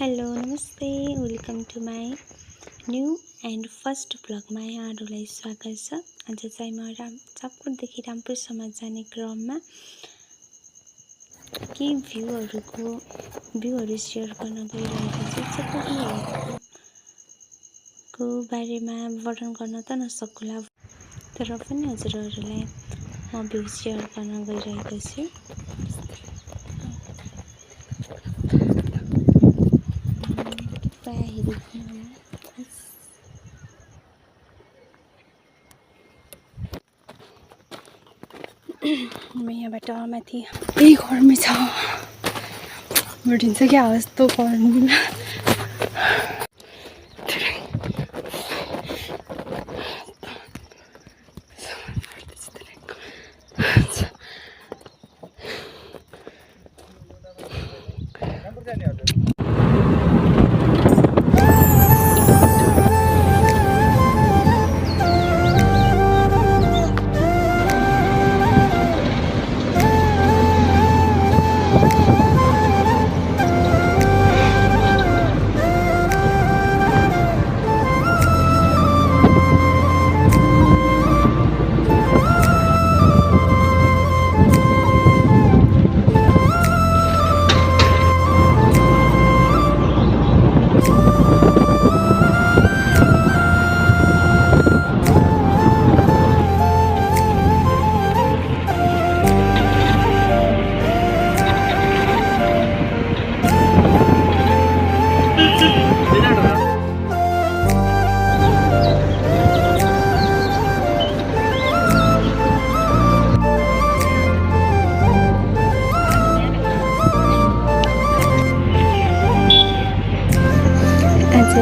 Hello नमस्ते welcome to my new and first ब्लगमा यहाँहरूलाई स्वागत छ। आज चाहिँ म चापकोटदेखि रामपुरसम्म जाने क्रममा केही भ्यूहरू सेयर गर्न गइरहेको छु। चापकोटीको बारेमा वर्णन गर्न त नसकुला, तर पनि हजुरहरूलाई म भ्यू सेयर गर्न गइरहेको छु। म यहाँबाट माथि यही गर्मी छ, उठिन्छ क्या यस्तो गर्मीमा।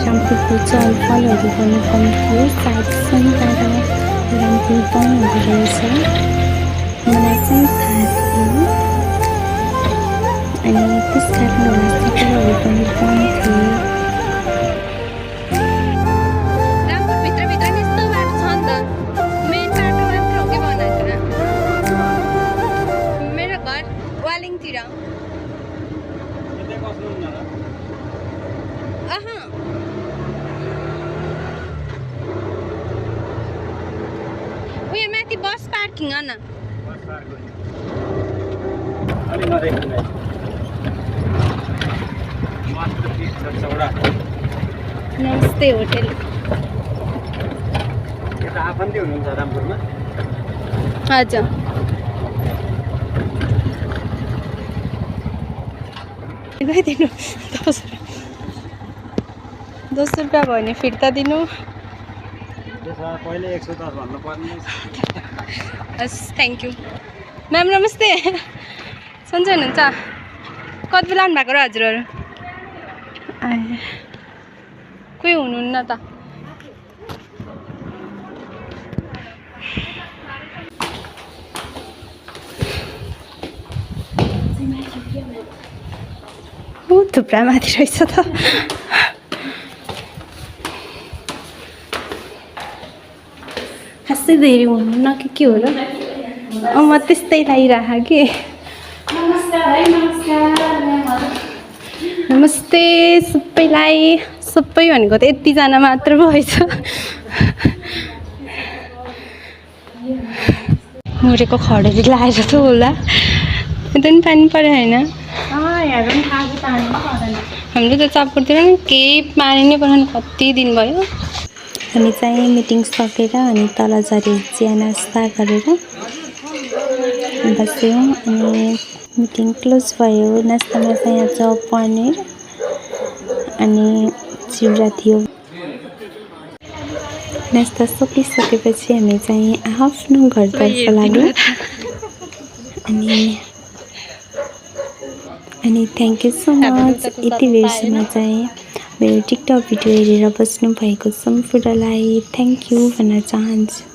रामपुरको चलफलहरू गर्नु पर्ने थियो, सायद शनिबार रामपुर बन्द हुँदो रहेछ, मलाई चाहिँ थाहा थिएन। अनि त्यस कारण होला सबै पनि बन्द थियो। बस पार्किङ न नमस्ते होटल आफन्ती हुनुहुन्छ रामपुरमा? हजुर। दिनु 10 रुपियाँ भयो भने फिर्ता दिनु। पहिले 110 भन्नु पर्ने। हस्, थ्याङ्क यू म्याम। नमस्ते, सन्चै हुनुहुन्छ? कति बेला आउनु भएको र हजुरहरू? कोही हुनुहुन्न त? थुप्रा माथि रहेछ त। खासै धेरै हुनुहुन्न के हो र? म त्यस्तै लागिरहेको कि। नमस्ते सबैलाई। सबै भनेको त यतिजना मात्र भएछ। मुरेको खडेरी लाएर त होला। यता पनि पानी पऱ्यो होइन? हाम्रो त चापकोटतिर नि केही पानी नै परेन, कति दिन भयो। हामी चाहिँ मिटिङ सकेर अनि तल झरी चिया नास्ता गरेर बस्यौँ अनि मिटिङ क्लोज भयो। नास्तामा चाहिँ आज पनिर अनि चिउरा थियो। नास्ता सकिसकेपछि हामी चाहिँ आफ्नो घरतर्फ लाग्यौँ। अनि थ्याङ्क यू सो मच यति बेरसम्म चाहिँ मेरो टिकटक भिडियो हेरेर बस्नु भएको सम्पूर्णलाई थ्याङ्क यू भन्न चाहन्छु।